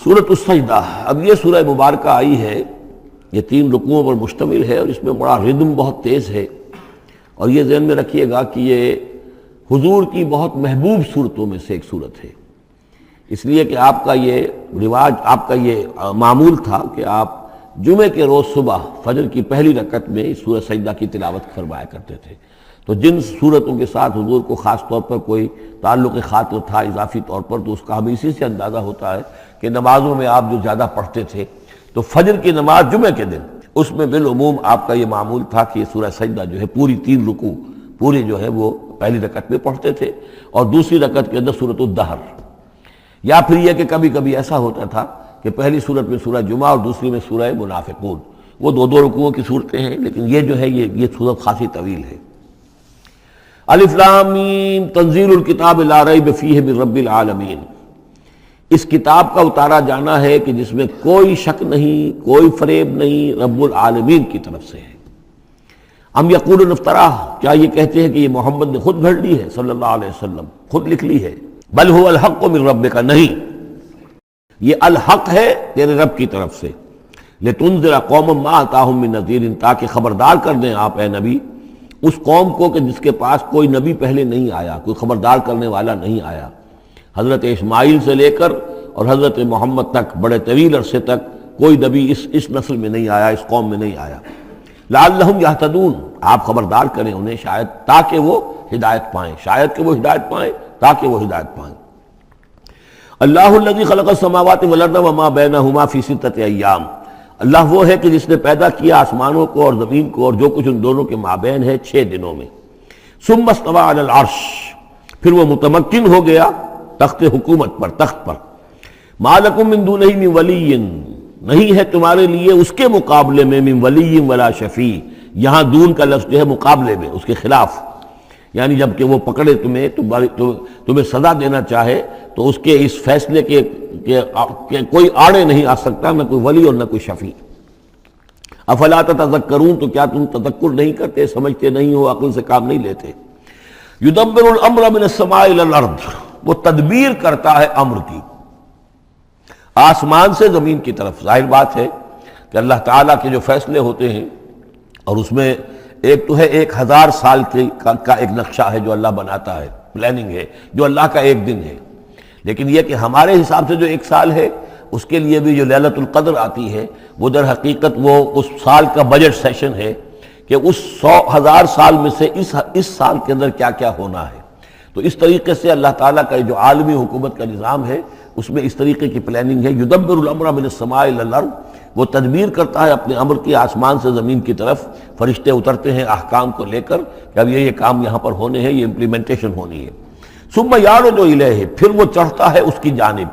سورۃ السجدہ، اب یہ سورہ مبارکہ آئی ہے، یہ 3 رکوعوں پر مشتمل ہے اور اس میں بڑا ردم بہت تیز ہے، اور یہ ذہن میں رکھیے گا کہ یہ حضور کی بہت محبوب صورتوں میں سے ایک صورت ہے، اس لیے کہ آپ کا یہ رواج، آپ کا یہ معمول تھا کہ آپ جمعے کے روز صبح فجر کی پہلی رکعت میں اس سورہ سجدہ کی تلاوت فرمایا کرتے تھے۔ تو جن صورتوں کے ساتھ حضور کو خاص طور پر کوئی تعلق خاطر تھا اضافی طور پر، تو اس کا ہمیں اسی سے اندازہ ہوتا ہے کہ نمازوں میں آپ جو زیادہ پڑھتے تھے، تو فجر کی نماز جمعے کے دن اس میں بالعموم آپ کا یہ معمول تھا کہ یہ سورہ سجدہ جو ہے پوری 3 رکوع پوری جو ہے وہ پہلی رکعت میں پڑھتے تھے، اور دوسری رکعت کے اندر سورۃ الدہر، یا پھر یہ کہ کبھی کبھی ایسا ہوتا تھا کہ پہلی سورت میں سورہ جمعہ اور دوسری میں سورہ منافقون، وہ 2 رکوعوں کی صورتیں ہیں، لیکن یہ جو ہے یہ سورت خاصی طویل ہے۔ الف لام میم تنزیل الکتاب لا ریب فیہ من رب العالمین، اس کتاب کا اتارا جانا ہے کہ جس میں کوئی شک نہیں، کوئی فریب نہیں، رب العالمین کی طرف سے ہے۔ ام یقولون افتراہ، کیا یہ کہتے ہیں کہ یہ محمد نے خود گھڑ لی ہے صلی اللہ علیہ وسلم، خود لکھ لی ہے؟ بل هو الحق من ربک، نہیں، یہ الحق ہے تیرے رب کی طرف سے، لتنذر قوما ما اتاہم من نذیر، تاکہ خبردار کر دیں آپ اے نبی اس قوم کو کہ جس کے پاس کوئی نبی پہلے نہیں آیا، کوئی خبردار کرنے والا نہیں آیا۔ حضرت اسماعیل سے لے کر اور حضرت محمد تک بڑے طویل عرصے تک کوئی نبی اس نسل میں نہیں آیا، اس قوم میں نہیں آیا۔ لعلہم یہتدون، آپ خبردار کریں انہیں شاید تاکہ وہ ہدایت پائیں، شاید کہ وہ ہدایت پائیں، تاکہ وہ ہدایت پائیں۔ اللہ الذی خلق السماوات والارض وما بینہما فی 6 ایام، اللہ وہ ہے کہ جس نے پیدا کیا آسمانوں کو اور زمین کو اور جو کچھ ان دونوں کے مابین ہے 6 دنوں میں۔ ثم استوى علی العرش، پھر وہ متمکن ہو گیا تخت حکومت پر، تخت پر۔ ما لکم من دونہ من ولی، نہیں ہے تمہارے لیے اس کے مقابلے میں من ولی ولا شفیع، یہاں دون کا لفظ جو ہے مقابلے میں، اس کے خلاف، یعنی جب کہ وہ پکڑے تمہیں سزا دینا چاہے تو اس کے اس فیصلے کے کوئی آڑے نہیں آ سکتا، نہ کوئی ولی اور نہ کوئی شفیع۔ افلا تتذکرون، تو کیا تم تذکر نہیں کرتے، سمجھتے نہیں ہو، عقل سے کام نہیں لیتے؟ یدبر الامر من السماء الى الارض، وہ تدبیر کرتا ہے امر کی آسمان سے زمین کی طرف۔ ظاہر بات ہے کہ اللہ تعالیٰ کے جو فیصلے ہوتے ہیں، اور اس میں ایک تو ہے 1000 سال کا ایک نقشہ ہے جو اللہ بناتا ہے، پلاننگ ہے، جو اللہ کا ایک دن ہے، لیکن یہ کہ ہمارے حساب سے جو 1 سال ہے، اس کے لیے بھی جو لیلۃ القدر آتی ہے، وہ در حقیقت وہ اس سال کا بجٹ سیشن ہے کہ اس 1000 سال میں سے اس سال کے اندر کیا کیا ہونا ہے۔ تو اس طریقے سے اللہ تعالیٰ کا جو عالمی حکومت کا نظام ہے، اس میں اس طریقے کی پلاننگ ہے۔ یدبر الامر من السماء الی الارض، وہ تدبیر کرتا ہے اپنے امر کی آسمان سے زمین کی طرف، فرشتے اترتے ہیں احکام کو لے کر کہ اب یہ کام یہاں پر ہونے ہیں، یہ امپلیمنٹیشن ہونی ہے۔ ثم یعرج الیہ، پھر وہ چڑھتا ہے اس کی جانب،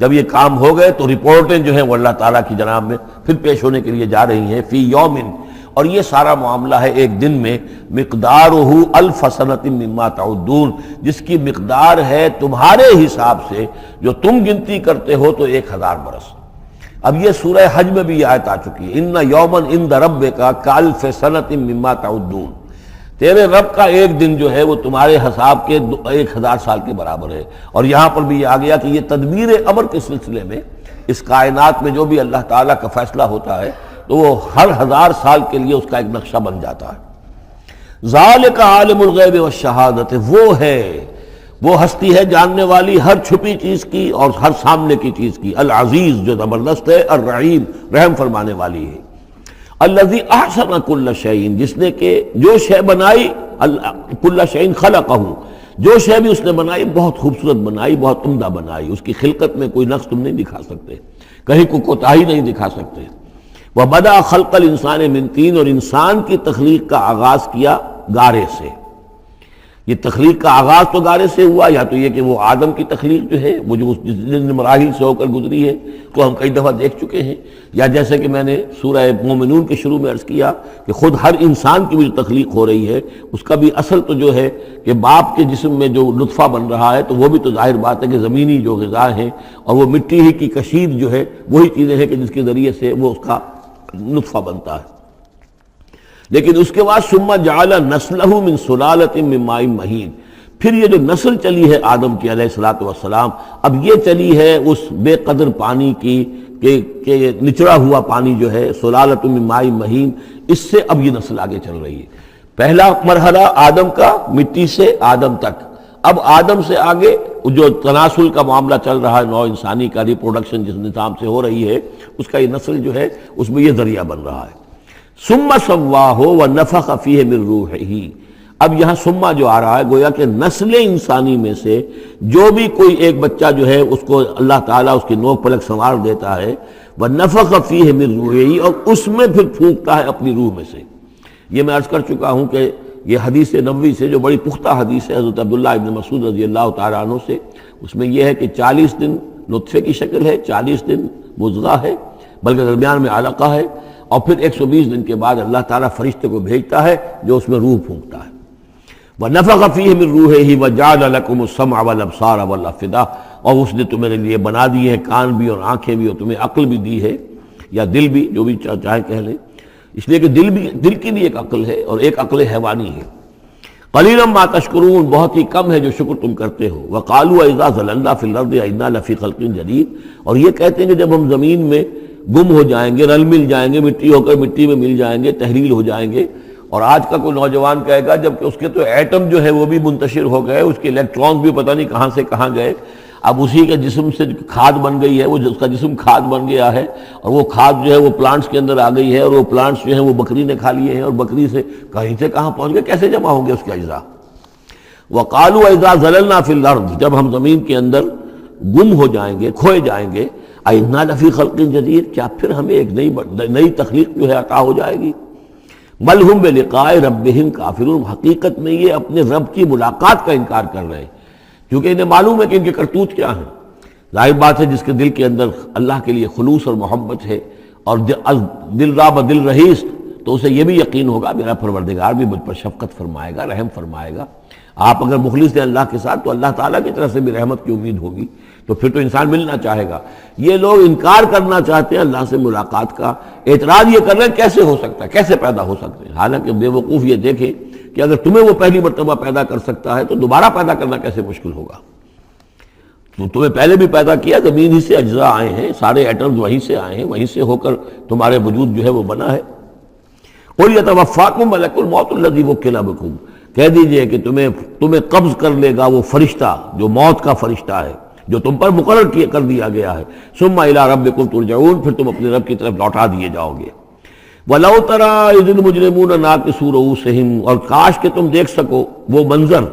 جب یہ کام ہو گئے تو رپورٹیں جو ہیں وہ اللہ تعالیٰ کی جناب میں پھر پیش ہونے کے لیے جا رہی ہیں۔ فی یوم، اور یہ سارا معاملہ ہے ایک دن میں، مقدارہ 1000 سنۃ مما تعدون، جس کی مقدار ہے تمہارے حساب سے جو تم گنتی کرتے ہو تو 1000 برس۔ اب یہ سورہ حج میں بھی یہ آیت آ چکی ہے، ان یوما عند ربک کالف سنۃ مما تعدون، تیرے رب کا ایک دن جو ہے وہ تمہارے حساب کے 1000 سال کے برابر ہے۔ اور یہاں پر بھی یہ آ گیا کہ یہ تدبیر امر کے سلسلے میں اس کائنات میں جو بھی اللہ تعالیٰ کا فیصلہ ہوتا ہے تو وہ ہر 1000 سال کے لیے اس کا ایک نقشہ بن جاتا ہے۔ ذالک عالم الغیب والشہادۃ، وہ ہے، وہ ہستی ہے جاننے والی ہر چھپی چیز کی اور ہر سامنے کی چیز کی، العزیز جو زبردست ہے، الرحیم رحم فرمانے والی ہے۔ الذی احسن کل شیء، جس نے کہ جو شے بنائی، کل شیء خلقہ، جو شے بھی اس نے بنائی بہت خوبصورت بنائی، بہت عمدہ بنائی، اس کی خلقت میں کوئی نقص تم نہیں دکھا سکتے، کہیں کوئی کوتاہی نہیں دکھا سکتے۔ وَبَدَأَ خَلْقَ الْإِنسَانِ مِنْ طِينٍ، اور انسان کی تخلیق کا آغاز کیا گارے سے۔ یہ تخلیق کا آغاز تو گارے سے ہوا، یا تو یہ کہ وہ آدم کی تخلیق جو ہے وہ جو جن مراحل سے ہو کر گزری ہے تو ہم کئی دفعہ دیکھ چکے ہیں، یا جیسے کہ میں نے سورہ مومنون کے شروع میں عرض کیا کہ خود ہر انسان کی بھی جو تخلیق ہو رہی ہے اس کا بھی اصل تو جو ہے کہ باپ کے جسم میں جو نطفہ بن رہا ہے تو وہ بھی تو ظاہر بات ہے کہ زمینی جو غذا ہیں اور وہ مٹی ہی کی کشید جو ہے وہی چیزیں ہیں کہ جس کے ذریعے سے وہ اس کا نطفہ بنتا ہے۔ لیکن اس کے بعد ثم جعل نسلہ من سلالۃ من ماء مہین، پھر یہ جو نسل چلی ہے آدم کی علیہ الصلوۃ والسلام، اب یہ چلی ہے اس بے قدر پانی کی کہ نچڑا ہوا پانی جو ہے سلالۃ من ماء مہین، اس سے اب یہ نسل آگے چل رہی ہے۔ پہلا مرحلہ آدم کا، مٹی سے آدم تک، اب آدم سے آگے جو تناسل کا معاملہ چل رہا ہے، نوع انسانی کا ریپروڈکشن جس نظام سے ہو رہی ہے، اس کا یہ نسل جو ہے اس میں یہ ذریعہ بن رہا ہے۔ ثم سواہ ونفخ فیہ من روحہ، اب یہاں سما جو آ رہا ہے گویا کہ نسل انسانی میں سے جو بھی کوئی ایک بچہ جو ہے اس کو اللہ تعالیٰ اس کی نوک پلک سنوار دیتا ہے، وَنَفَخَ فِيهِ مِن رُوحِهِ، اور اس میں پھر پھونکتا ہے اپنی روح میں سے۔ یہ میں عرض کر چکا ہوں کہ یہ حدیث نبوی سے جو بڑی پختہ حدیث ہے حضرت عبداللہ ابن مسعود رضی اللہ تعالیٰ عنہ سے، اس میں یہ ہے کہ 40 دن نطفے کی شکل ہے، 40 دن مضغہ ہے، بلکہ درمیان میں علقہ ہے، اور پھر 120 دن کے بعد اللہ تعالیٰ فرشتے کو بھیجتا ہے جو اس میں روح پھونکتا ہے۔ وَنَفَخَ فِيهِ مِن رُوحِهِ وَجَعَلَ لَكُمُ السَّمْعَ وَالْأَبْصَارَ وَالْأَفْئِدَةَ، اور اس نے تمہارے لیے بنا دیے ہیں کان بھی اور آنکھیں بھی، اور تمہیں عقل بھی دی ہے، یا دل بھی، جو بھی چاہے کہہ لیں، اس لیے کہ دل کی بھی ایک عقل ہے اور ایک عقل حیوانی ہے۔ قَلِيلًا مَا تَشْكُرُونَ، بہت ہی کم ہے جو شکر تم کرتے ہو۔ وَقَالُوا أَإِذَا ضَلَلْنَا فِي الْأَرْضِ أَإِنَّا لَفِي خَلْقٍ جَدِيدٍ، اور یہ کہتے ہیں کہ جب ہم زمین میں گم ہو جائیں گے، رل مل جائیں گے، مٹی ہو کر مٹی میں مل جائیں گے، تحلیل ہو جائیں گے۔ اور آج کا کوئی نوجوان کہے گا جب کہ اس کے تو ایٹم جو ہے وہ بھی منتشر ہو گئے، اس کے الیکٹرانز بھی پتہ نہیں کہاں سے کہاں گئے، اب اسی کے جسم سے کھاد بن گئی ہے، وہ اس کا جسم کھاد بن گیا ہے، اور وہ کھاد جو ہے وہ پلانٹس کے اندر آ گئی ہے، اور وہ پلانٹس جو ہیں وہ بکری نے کھا لیے ہیں، اور بکری سے کہیں سے کہاں پہنچ گئے، کیسے جمع ہوں گے اس کے اجزاء۔ وَقَالُوا إِذَا ضَلَلْنَا فِي الْأَرْضِ، جب ہم زمین کے اندر گم ہو جائیں گے، کھوئے جائیں گے، أَإِنَّا لَفِي خَلْقٍ جَدِيدٍ، کیا پھر ہمیں ایک نئی تخلیق جو ہے عطا ہو جائے گی۔ بل ہم بلقاء ربہم کافرون، حقیقت میں یہ اپنے رب کی ملاقات کا انکار کر رہے ہیں، کیونکہ انہیں معلوم ہے کہ ان کے کرتوت کیا ہیں۔ ظاہر بات ہے جس کے دل کے اندر اللہ کے لیے خلوص اور محبت ہے، اور دل راب دل رہیس، تو اسے یہ بھی یقین ہوگا میرا پروردگار بھی مجھ پر شفقت فرمائے گا، رحم فرمائے گا۔ آپ اگر مخلص ہیں اللہ کے ساتھ تو اللہ تعالیٰ کی طرف سے بھی رحمت کی امید ہوگی، تو پھر تو انسان ملنا چاہے گا۔ یہ لوگ انکار کرنا چاہتے ہیں اللہ سے ملاقات کا، اعتراض یہ کر رہے ہیں کیسے ہو سکتا ہے، کیسے پیدا ہو سکتے ہیں، حالانکہ بے وقوف یہ دیکھیں کہ اگر تمہیں وہ پہلی مرتبہ پیدا کر سکتا ہے تو دوبارہ پیدا کرنا کیسے مشکل ہوگا۔ تو تمہیں پہلے بھی پیدا کیا، زمین ہی سے اجزاء آئے ہیں، سارے ایٹمز وہیں سے آئے ہیں، وہیں سے ہو کر تمہارے وجود جو ہے وہ بنا ہے۔ قُلْ يَتَوَفَّاكُم مَلَكُ الْمَوْتِ الَّذِي وُكِّلَ بِكُم، کہہ دیجئے کہ تمہیں قبض کر لے گا وہ فرشتہ جو موت کا فرشتہ ہے، جو تم پر مقرر کر دیا گیا ہے۔ ثُمَّ إِلَىٰ رَبِّكُمْ تُرْجَعُونَ، پھر تم اپنے رب کی طرف لوٹا دیے جاؤ گے۔ وَلَوْ تَرَىٰ إِذِ الْمُجْرِمُونَ نَاكِسُو رُءُوسِهِمْ، اور کاش کہ تم دیکھ سکو وہ منظر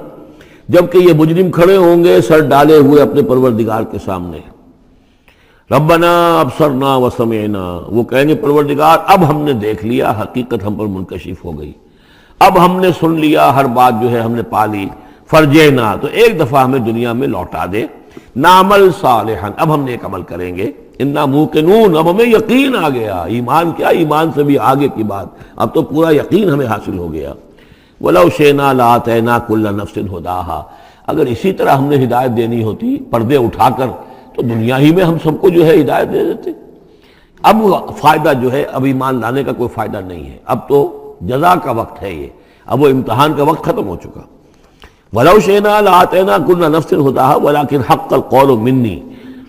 جب کہ یہ مجرم کھڑے ہوں گے سر ڈالے ہوئے اپنے پروردگار کے سامنے۔ ربنا ابصرنا وسمعنا، وہ کہیں گے پروردگار اب ہم نے دیکھ لیا، حقیقت ہم پر منکشف ہو گئی، اب ہم نے سن لیا، ہر بات جو ہے ہم نے پا لی۔ فرجینا، تو ایک دفعہ ہمیں دنیا میں لوٹا دے، نعمل صالحا، اب ہم نیک عمل کریں گے، انا موقنون، اب ہمیں یقین آ گیا، ایمان کیا، ایمان سے بھی آگے کی بات، اب تو پورا یقین ہمیں حاصل ہو گیا۔ وَلَوْ شِئْنَا لَآتَيْنَا كُلَّ نَفْسٍ هُدَاهَا، اگر اسی طرح ہم نے ہدایت دینی ہوتی پردے اٹھا کر تو دنیا ہی میں ہم سب کو جو ہے ہدایت دے دیتے۔ اب فائدہ جو ہے اب ایمان لانے کا کوئی فائدہ نہیں ہے، اب تو جزا کا وقت ہے، یہ اب وہ امتحان کا وقت ختم ہو چکا۔ وَلَوْ شِئْنَا لَآتَيْنَا كُلَّ نَفْسٍ هُدَاهَا وَلَكِنْ حَقَّ الْقَوْلُ مِنِّي،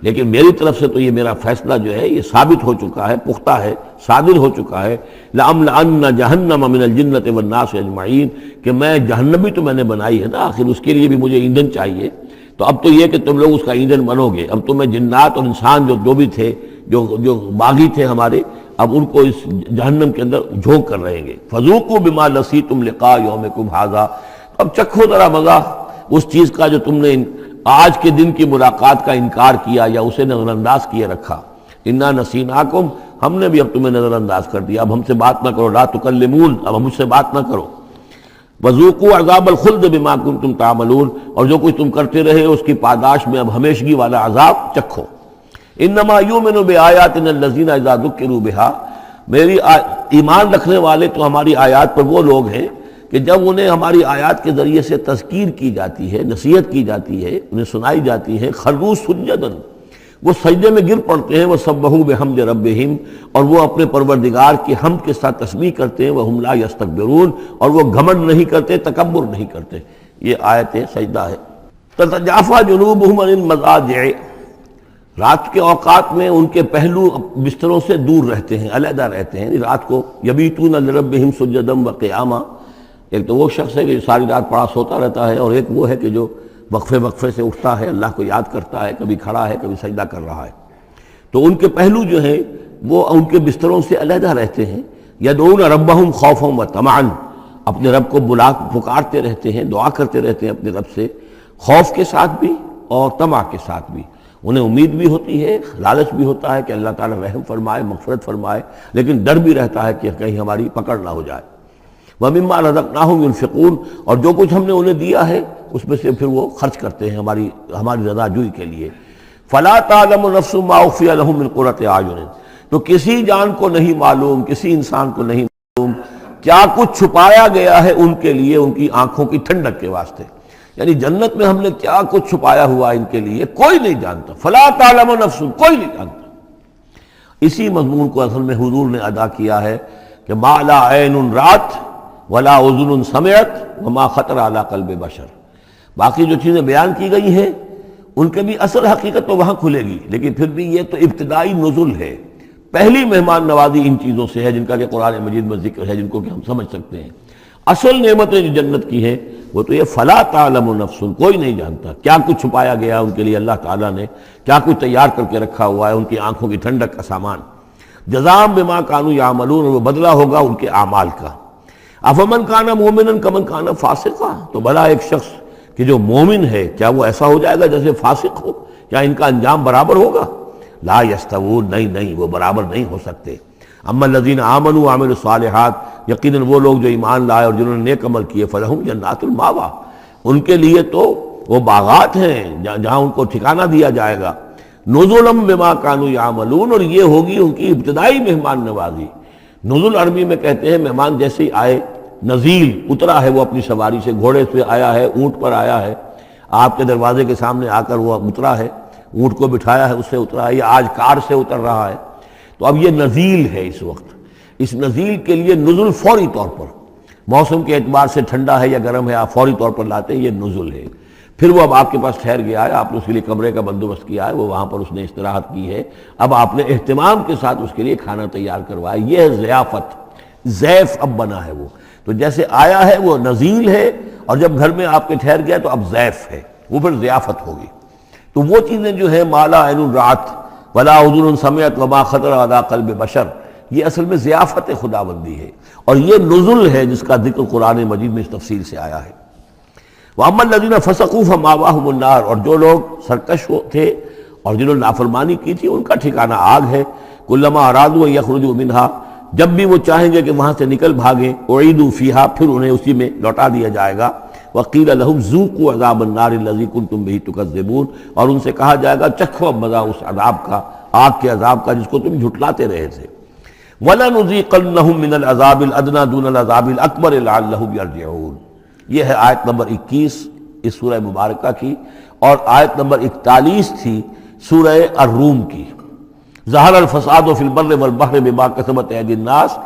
لیکن میری طرف سے تو یہ میرا فیصلہ جو ہے یہ ثابت ہو چکا ہے، پختہ ہے، صادر ہو چکا ہے۔ لَأَمْلَأَنَّ جَهَنَّمَ مِنَ الْجِنَّةِ وَالنَّاسِ أَجْمَعِينَ، کہ میں جہنم بھی تو میں نے بنائی ہے نا، آخر اس کے لیے بھی مجھے ایندھن چاہیے، تو اب تو یہ کہ تم لوگ اس کا ایندھن بنو گے، اب تو میں جنات اور انسان جو بھی تھے، جو باغی تھے ہمارے، اب ان کو اس جہنم کے اندر جھونک کر رہیں گے۔ فَذُوقُوا بِمَا نَسِيتُمْ لِقَاءَ يَوْمِكُمْ هَٰذَا، اب چکھو ذرا مزہ اس چیز کا جو تم نے آج کے دن کی ملاقات کا انکار کیا یا اسے نظر انداز کیے رکھا۔ انا نسیناکم، ہم نے بھی اب تمہیں نظر انداز کر دیا، اب ہم سے بات نہ کرو، لا تکلمون، اب ہم مجھ سے بات نہ کرو۔ وذوقوا عذاب الخلد بما کنتم تعملون، اور جو کچھ تم کرتے رہے اس کی پاداش میں اب ہمیشگی والا عذاب چکھو۔ انما یؤمن بآیاتنا الذین اذا ذکروا بها، میری ایمان رکھنے والے تو ہماری آیات پر وہ لوگ ہیں کہ جب انہیں ہماری آیات کے ذریعے سے تذکیر کی جاتی ہے، نصیحت کی جاتی ہے، انہیں سنائی جاتی ہے، خروا سجدا، وہ سجدے میں گر پڑتے ہیں، وہ سبحوا بحمد ربہم، اور وہ اپنے پروردگار کی حمد کے ساتھ تسبیح کرتے ہیں، وہم لا یستکبرون، اور وہ گھمنڈ نہیں کرتے، تکبر نہیں کرتے۔ یہ آیت سجدہ ہے۔ تتجافی جنوبہم عن المضاجع، رات کے اوقات میں ان کے پہلو بستروں سے دور رہتے ہیں، علیحدہ رہتے ہیں رات کو۔ یبیتون لربہم سجدا وقیاما، ایک تو وہ شخص ہے کہ ساری رات پڑا سوتا رہتا ہے، اور ایک وہ ہے کہ جو وقفے وقفے سے اٹھتا ہے، اللہ کو یاد کرتا ہے، کبھی کھڑا ہے کبھی سجدہ کر رہا ہے۔ تو ان کے پہلو جو ہیں وہ ان کے بستروں سے علیحدہ رہتے ہیں۔ یدعون ربہم خوفا وطمعا، اپنے رب کو پکارتے رہتے ہیں، دعا کرتے رہتے ہیں اپنے رب سے، خوف کے ساتھ بھی اور طمع کے ساتھ بھی۔ انہیں امید بھی ہوتی ہے، لالچ بھی ہوتا ہے کہ اللہ تعالیٰ رحم فرمائے، مغفرت فرمائے، لیکن ڈر بھی رہتا ہے کہ کہیں ہماری پکڑ نہ ہو جائے۔ وَمِمَّا رَزَقْنَاهُمْ يُنْفِقُونَ، اور جو کچھ ہم نے انہیں دیا ہے اس میں سے پھر وہ خرچ کرتے ہیں ہماری رضا جوئی کے لیے۔ فَلَا تَعْلَمُ نَفْسٌ مَّا أُخْفِيَ لَهُم مِّن قُرَّةِ أَعْيُنٍ، تو کسی جان کو نہیں معلوم، کسی انسان کو نہیں معلوم کیا کچھ چھپایا گیا ہے ان کے لیے ان کی آنکھوں کی ٹھنڈک کے واسطے، یعنی جنت میں ہم نے کیا کچھ چھپایا ہوا ان کے لیے کوئی نہیں جانتا۔ فلا تعلم نفس، کوئی نہیں جانتا۔ اسی مضمون کو اصل میں حضور نے ادا کیا ہے کہ ما لا عین رات ولا اذن سمعت وما خطر علی قلب بشر، باقی جو چیزیں بیان کی گئی ہیں ان کے بھی اصل حقیقت تو وہاں کھلے گی، لیکن پھر بھی یہ تو ابتدائی نزول ہے، پہلی مہمان نوازی ان چیزوں سے ہے جن کا کہ قرآن مجید میں ذکر ہے، جن کو کہ ہم سمجھ سکتے ہیں۔ اصل نعمتیں جو جنت کی ہیں وہ تو یہ فلا تعلم نفس، کوئی نہیں جانتا کیا کچھ چھپایا گیا ان کے لیے، اللہ تعالیٰ نے کیا کچھ تیار کر کے رکھا ہوا ہے ان کی آنکھوں کی ٹھنڈک کا سامان۔ جزاء بما كانوا يعملون، وہ بدلہ ہوگا ان کے اعمال کا۔ افمن کان مومنا کمن کان فاسقا، تو بھلا ایک شخص کہ جو مومن ہے کیا وہ ایسا ہو جائے گا جیسے فاسق ہو؟ کیا ان کا انجام برابر ہوگا؟ لا یستوون، نہیں وہ برابر نہیں ہو سکتے۔ اما الذین آمنوا وعملوا الصالحات، یقیناً وہ لوگ جو ایمان لائے اور جنہوں نے نیک عمل کیے، فلہم جنات الماوا، ان کے لیے تو وہ باغات ہیں جہاں ان کو ٹھکانہ دیا جائے گا۔ نزلا بما كانوا يعملون، اور یہ ہوگی ان کی ابتدائی مہمان نوازی۔ نزل عربی میں کہتے ہیں مہمان جیسے ہی آئے، نزیل اترا ہے وہ اپنی سواری سے، گھوڑے سے آیا ہے، اونٹ پر آیا ہے، آپ کے دروازے کے سامنے آ کر وہ اترا ہے، اونٹ کو بٹھایا ہے اس سے اترا ہے، یا آج کار سے اتر رہا ہے، تو اب یہ نزیل ہے اس وقت۔ اس نزیل کے لیے نزل فوری طور پر، موسم کے اعتبار سے ٹھنڈا ہے یا گرم ہے، آپ فوری طور پر لاتے ہیں، یہ نزل ہے۔ پھر وہ اب آپ کے پاس ٹھہر گیا ہے، آپ نے اس کے لیے کمرے کا بندوبست کیا ہے، وہ وہاں پر اس نے استراحت کی ہے، اب آپ نے اہتمام کے ساتھ اس کے لیے کھانا تیار کروایا، یہ ہے ضیافت، ضیف اب بنا ہے وہ۔ تو جیسے آیا ہے وہ نزیل ہے، اور جب گھر میں آپ کے ٹھہر گیا تو اب ضیف ہے، وہ پھر ضیافت ہوگی۔ تو وہ چیزیں جو ہیں مالا عین رات ولا اذن سمعت وما خطر علی قلب بشر، یہ اصل میں ضیافت خداوندی ہے، اور یہ نزل ہے جس کا ذکر قرآن مجید میں اس تفصیل سے آیا ہے۔ وَأَمَّا الَّذِينَ فَسَقُوا فَمَأْوَاهُمُ النَّارُ، اور جو لوگ سرکش تھے اور جنہوں نے نافرمانی کی تھی ان کا ٹھکانہ آگ ہے۔ كُلَّمَا أَرَادُوا أَن يَخْرُجُوا مِنْهَا، جب بھی وہ چاہیں گے کہ وہاں سے نکل بھاگیں، اُعِیدُوا فِيهَا، پھر انہیں اسی میں لوٹا دیا جائے گا۔ وَقِيلَ لَهُمْ ذُوقُوا عَذَابَ النَّارِ الَّذِي كُنتُم بِهِ تُكَذِّبُونَ، اور ان سے کہا جائے گا چکھو اب مزہ اس عذاب کا، آگ کے عذاب کا جس کو تم جھٹلاتے رہے تھے۔ وَلَنُذِيقَنَّهُم مِّنَ الْعَذَابِ الْأَدْنَىٰ دُونَ الْعَذَابِ الْأَكْبَرِ لَعَلَّهُمْ يَرْجِعُونَ۔ یہ ہے آیت نمبر 21 اس سورہ مبارکہ کی، اور آیت نمبر 41 تھی سورہ الروم کی۔ ظہر الفساد فی البر والبحر بما کسبت ایدی الناس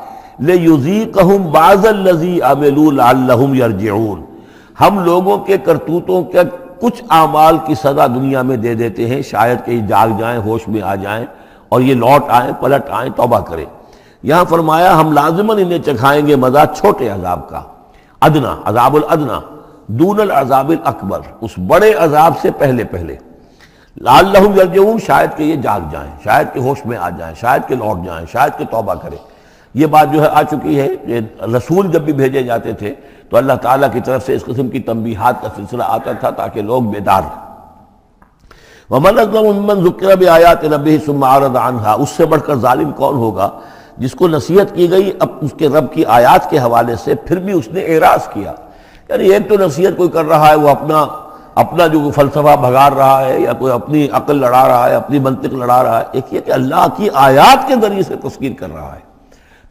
لیذیقہم بعض الذی عملوا لعلہم یرجعون، ہم لوگوں کے کرتوتوں کے کچھ اعمال کی سزا دنیا میں دے دیتے ہیں، شاید کہ یہ جاگ جائیں، ہوش میں آ جائیں اور یہ لوٹ آئیں، پلٹ آئیں، توبہ کریں۔ یہاں فرمایا ہم لازماً انہیں چکھائیں گے مزہ چھوٹے عذاب کا، ادنا، عذاب الادنا، دون العذاب الاکبر، اس بڑے عذاب سے پہلے لعلہم یرجعون، شاید کہ یہ جاگ جائیں، شاید کہ ہوش میں آ جائیں، شاید کہ لوٹ جائیں، شاید کہ توبہ کریں۔ یہ بات جو ہے آ چکی ہے کہ رسول جب بھی بھیجے جاتے تھے تو اللہ تعالیٰ کی طرف سے اس قسم کی تنبیہات کا سلسلہ آتا تھا تاکہ لوگ بیدار ہیں۔ وَمَنْ أَظْلَمُ مِمَّنْ ذُكِّرَ بِآيَاتِ رَبِّهِ ثُمَّ أَعْرَضَ عَنْهَا، اس سے بڑھ کر ظالم کون ہوگا جس کو نصیحت کی گئی اب اس کے رب کی آیات کے حوالے سے پھر بھی اس نے اعراض کیا۔ یعنی ایک تو نصیحت کوئی کر رہا ہے وہ اپنا جو فلسفہ بھگار رہا ہے یا کوئی اپنی عقل لڑا رہا ہے، اپنی منطق لڑا رہا ہے، ایک یہ کہ اللہ کی آیات کے ذریعے سے تذکیر کر رہا ہے،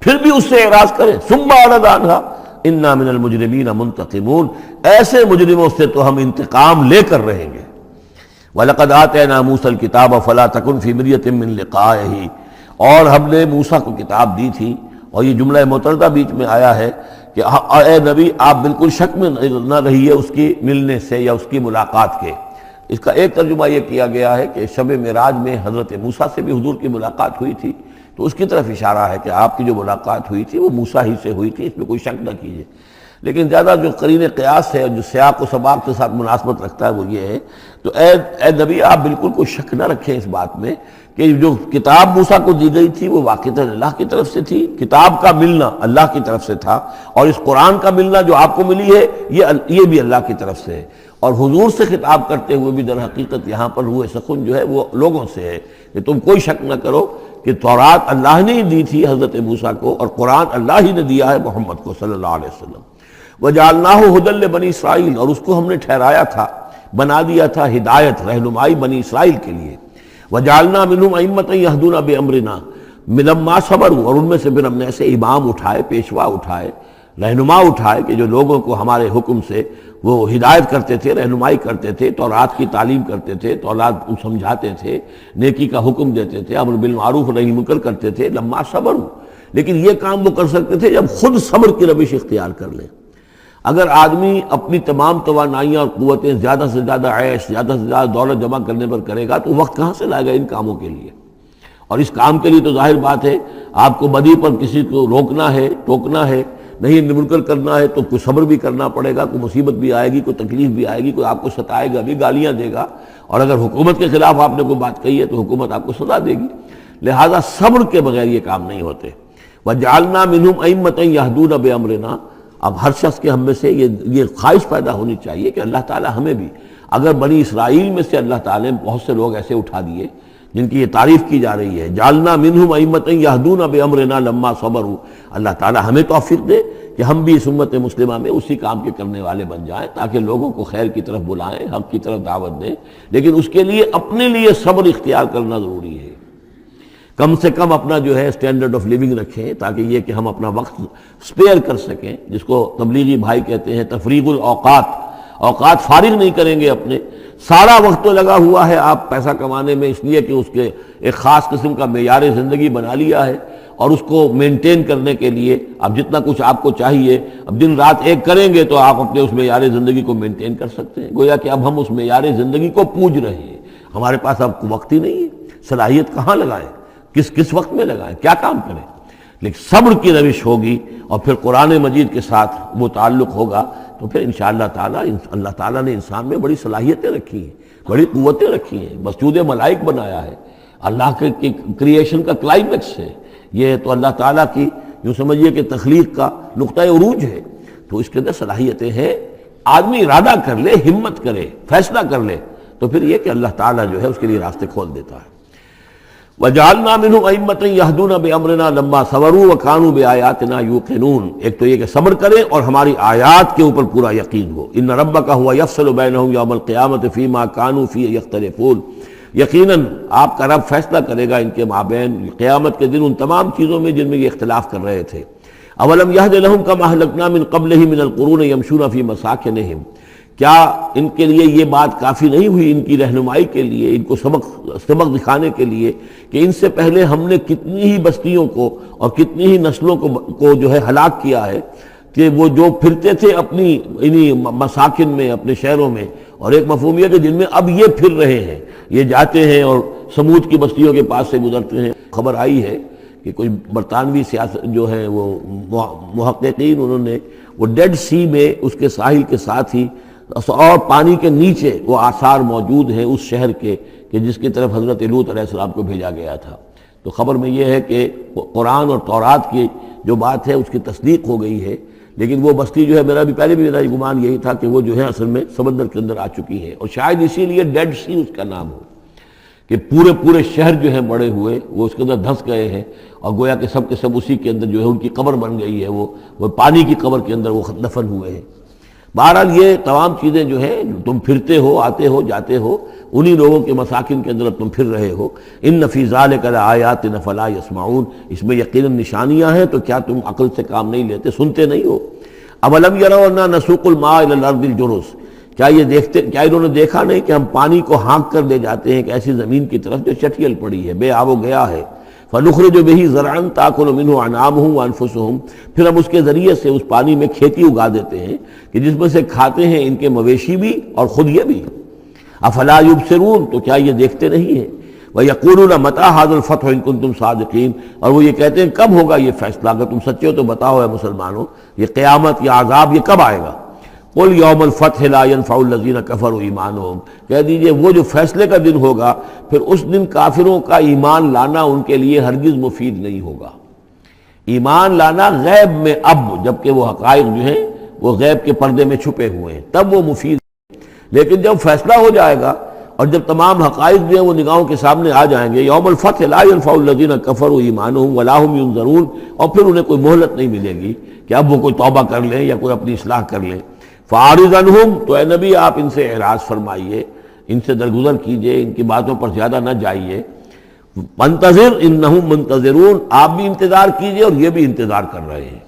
پھر بھی اس سے اعراض کرے۔ ثم اعرض عنها انا من المجرمین منتقمون، ایسے مجرموں سے تو ہم انتقام لے کر رہیں گے۔ وَلَقَدْ آتَيْنَا مُوسَى الْكِتَابَ فَلَا تَكُنْ فِي مِرْيَةٍ مِّن لِقَائِهِ، اور ہم نے موسیٰ کو کتاب دی تھی اور یہ جملہ متردہ بیچ میں آیا ہے کہ اے نبی آپ بالکل شک میں نہ رہیے اس کی ملنے سے یا اس کی ملاقات کے۔ اس کا ایک ترجمہ یہ کیا گیا ہے کہ شب معراج میں حضرت موسیٰ سے بھی حضور کی ملاقات ہوئی تھی، تو اس کی طرف اشارہ ہے کہ آپ کی جو ملاقات ہوئی تھی وہ موسیٰ ہی سے ہوئی تھی، اس میں کوئی شک نہ کیجیے۔ لیکن زیادہ جو قرین قیاس ہے اور جو سیاق و سباق کے ساتھ مناسبت رکھتا ہے وہ یہ ہے، تو اے نبی آپ بالکل کوئی شک نہ رکھیں اس بات میں کہ جو کتاب موسیٰ کو دی گئی تھی وہ واقعتاً اللہ کی طرف سے تھی، کتاب کا ملنا اللہ کی طرف سے تھا، اور اس قرآن کا ملنا جو آپ کو ملی ہے یہ بھی اللہ کی طرف سے ہے۔ اور حضور سے خطاب کرتے ہوئے بھی در حقیقت یہاں پر روح سخن جو ہے وہ لوگوں سے ہے کہ تم کوئی شک نہ کرو کہ تورات اللہ نے ہی دی تھی حضرت موسیٰ کو، اور قرآن اللہ ہی نے دیا ہے محمد کو صلی اللہ علیہ وسلم۔ وَجَعَلْنَاهُ هُدًى لِّبَنِي اسرائیل، اور اس کو ہم نے ٹھہرایا تھا، بنا دیا تھا ہدایت، رہنمائی بنی اسرائیل کے لیے۔ وَجَعَلْنَا مِنْهُمْ أَئِمَّةً يَهْدُونَ بِأَمْرِنَا لَمَّا صَبَرُوا، اور ان میں سے پھر ہم نے ایسے امام اٹھائے، پیشوا اٹھائے، رہنما اٹھائے کہ جو لوگوں کو ہمارے حکم سے وہ ہدایت کرتے تھے، رہنمائی کرتے تھے، تورات کی تعلیم کرتے تھے، تورات سمجھاتے تھے، نیکی کا حکم دیتے تھے، امر بالمعروف نہی منکر کرتے تھے، لما صبروا۔ لیکن یہ کام وہ کر سکتے تھے جب خود صبر کی روش اختیار کر لیں۔ اگر آدمی اپنی تمام توانائیاں اور قوتیں زیادہ سے زیادہ عیش، زیادہ سے زیادہ دولت جمع کرنے پر کرے گا تو وقت کہاں سے لائے گا ان کاموں کے لیے؟ اور اس کام کے لیے تو ظاہر بات ہے آپ کو بدی پر کسی کو روکنا ہے، ٹوکنا ہے، نہیں منکر کرنا ہے تو کوئی صبر بھی کرنا پڑے گا، کوئی مصیبت بھی آئے گی، کوئی تکلیف بھی آئے گی، کوئی آپ کو ستائے گا بھی، گالیاں دے گا، اور اگر حکومت کے خلاف آپ نے کوئی بات کہی ہے تو حکومت آپ کو سزا دے گی۔ لہذا صبر کے بغیر یہ کام نہیں ہوتے۔ وَجَعَلْنَا مِنْهُمْ أَئِمَّةً يَهْدُونَ بِأَمْرِنَا، اب ہر شخص کے ہم میں سے یہ خواہش پیدا ہونی چاہیے کہ اللہ تعالی ہمیں بھی، اگر بنی اسرائیل میں سے اللہ تعالی نے بہت سے لوگ ایسے اٹھا دیے جن کی یہ تعریف کی جا رہی ہے، جعلنا منہم ائمۃ یہدون بامرنا لما صبروا، اللہ تعالی ہمیں توفیق دے کہ ہم بھی اس امت مسلمہ میں اسی کام کے کرنے والے بن جائیں، تاکہ لوگوں کو خیر کی طرف بلائیں، حق کی طرف دعوت دیں، لیکن اس کے لیے اپنے لیے صبر اختیار کرنا ضروری ہے۔ کم سے کم اپنا جو ہے اسٹینڈرڈ آف لیونگ رکھیں، تاکہ یہ کہ ہم اپنا وقت سپیئر کر سکیں، جس کو تبلیغی بھائی کہتے ہیں تفریغ الاوقات، اوقات فارغ نہیں کریں گے اپنے، سارا وقت تو لگا ہوا ہے آپ پیسہ کمانے میں، اس لیے کہ اس کے ایک خاص قسم کا معیار زندگی بنا لیا ہے، اور اس کو مینٹین کرنے کے لیے اب جتنا کچھ آپ کو چاہیے اب دن رات ایک کریں گے تو آپ اپنے اس معیار زندگی کو مینٹین کر سکتے ہیں۔ گویا کہ اب ہم اس معیار زندگی کو پوج رہے ہیں، ہمارے پاس اب وقت ہی نہیں ہے، صلاحیت کہاں لگائیں، کس وقت میں لگائیں، کیا کام کریں۔ لیکن صبر کی روش ہوگی اور پھر قرآن مجید کے ساتھ وہ تعلق ہوگا تو پھر انشاءاللہ تعالی اللہ تعالیٰ نے انسان میں بڑی صلاحیتیں رکھی ہیں، بڑی قوتیں رکھی ہیں، مسجود ملائک بنایا ہے، اللہ کے کریشن کا کلائمیکس ہے یہ، تو اللہ تعالیٰ کی یوں سمجھیے کہ تخلیق کا نقطہ عروج ہے، تو اس کے اندر صلاحیتیں ہیں۔ آدمی ارادہ کر لے، ہمت کرے، فیصلہ کر لے تو پھر یہ کہ اللہ تعالیٰ جو ہے اس کے لیے راستے کھول دیتا ہے۔ وَجَعَلْنَا مِنْهُمْ أَئِمَّةً يَهْدُونَ بِأَمْرِنَا لَمَّا صَبَرُوا وَكَانُوا بِآيَاتِنَا يُوقِنُونَ، ایک تو یہ کہ صبر کرے اور ہماری آیات کے اوپر پورا یقین ہو۔ إِنَّ رَبَّكَ هُوَ يَفْصِلُ بَيْنَهُمْ يَوْمَ الْقِيَامَةِ فِيمَا كَانُوا فِيهِ يَخْتَلِفُونَ، یقیناً آپ کا رب فیصلہ کرے گا ان کے مابین قیامت کے دن ان تمام چیزوں میں جن میں یہ اختلاف کر رہے تھے۔ أَوَلَمْ يَهْدِ لَهُمْ كَمَا أَهْلَكْنَا مِنْ قَبْلِهِمْ مِنَ الْقُرُونِ يَمْشُونَ فِي مَسَاكِنِهِمْ، کیا ان کے لیے یہ بات کافی نہیں ہوئی، ان کی رہنمائی کے لیے، ان کو سبق دکھانے کے لیے کہ ان سے پہلے ہم نے کتنی ہی بستیوں کو اور کتنی ہی نسلوں کو جو ہے ہلاک کیا ہے، کہ وہ جو پھرتے تھے اپنی انہی مساکن میں، اپنے شہروں میں، اور ایک مفہوم یہ کہ جن میں اب یہ پھر رہے ہیں، یہ جاتے ہیں اور سمود کی بستیوں کے پاس سے گزرتے ہیں۔ خبر آئی ہے کہ کوئی برطانوی سیاست جو ہے وہ محققین، انہوں نے وہ ڈیڈ سی میں اس کے ساحل کے ساتھ ہی اور پانی کے نیچے وہ آثار موجود ہیں اس شہر کے کہ جس کی طرف حضرت لوط علیہ السلام کو بھیجا گیا تھا۔ تو خبر میں یہ ہے کہ قرآن اور تورات کی جو بات ہے اس کی تصدیق ہو گئی ہے، لیکن وہ بستی جو ہے میرا گمان یہی تھا کہ وہ جو ہے اصل میں سمندر کے اندر آ چکی ہے، اور شاید اسی لیے ڈیڈ سی اس کا نام ہو کہ پورے شہر جو ہیں بڑے ہوئے وہ اس کے اندر دھنس گئے ہیں، اور گویا کہ سب کے سب اسی کے اندر جو ہے ان کی قبر بن گئی ہے، وہ پانی کی قبر کے اندر وہ دفن ہوئے ہیں۔ بہرحال یہ تمام چیزیں جو ہے تم پھرتے ہو، آتے ہو، جاتے ہو، انہی لوگوں کے مساکن کے اندر تم پھر رہے ہو۔ ان فی ذلک لآیات فلا یسمعون، اس میں یقیناً نشانیاں ہیں تو کیا تم عقل سے کام نہیں لیتے، سنتے نہیں ہو۔ اولم یروا انا نسوق الماء الی الارض الجرز، کیا انہوں نے دیکھا نہیں کہ ہم پانی کو ہانک کر لے جاتے ہیں ایک ایسی زمین کی طرف جو چٹیل پڑی ہے، بے آب و گیا ہے۔ فنخرج به زرعا تاکل منه انعامهم وانفسهم، پھر ہم اس کے ذریعے سے اس پانی میں کھیتی اگا دیتے ہیں کہ جس میں سے کھاتے ہیں ان کے مویشی بھی اور خود یہ بھی۔ افلا یبصرون، تو کیا یہ دیکھتے نہیں ہیں؟ وَيَقُولُونَ مَتَىٰ هَٰذَا الْفَتْحُ إِن كُنتُمْ صَادِقِينَ، اور وہ یہ کہتے ہیں کب ہوگا یہ فیصلہ، اگر تم سچے ہو تو بتاؤ اے مسلمانوں، یہ قیامت یا عذاب یہ کب آئے گا؟ قُلْ يَوْمَ الْفَتْحِ لَا يَنفَعُ الَّذِينَ كَفَرُوا إِيمَانُهُمْ، کہہ دیجئے وہ جو فیصلے کا دن ہوگا پھر اس دن کافروں کا ایمان لانا ان کے لیے ہرگز مفید نہیں ہوگا۔ ایمان لانا غیب میں اب، جبکہ وہ حقائق جو ہیں وہ غیب کے پردے میں چھپے ہوئے ہیں، تب وہ مفید ہے، لیکن جب فیصلہ ہو جائے گا اور جب تمام حقائق جو ہیں وہ نگاہوں کے سامنے آ جائیں گے، یوم الفتح لا ينفع الذین کفروا ایمانہم ولا هم ینظرون، اور پھر انہیں کوئی مہلت نہیں ملے گی کہ اب وہ کوئی توبہ کر لیں یا کوئی اپنی اصلاح کر لیں۔ فاعرض عنہم، تو اے نبی آپ ان سے اعراض فرمائیے، ان سے درگزر کیجئے، ان کی باتوں پر زیادہ نہ جائیے۔ منتظر انہم منتظرون، آپ بھی انتظار کیجئے اور یہ بھی انتظار کر رہے ہیں۔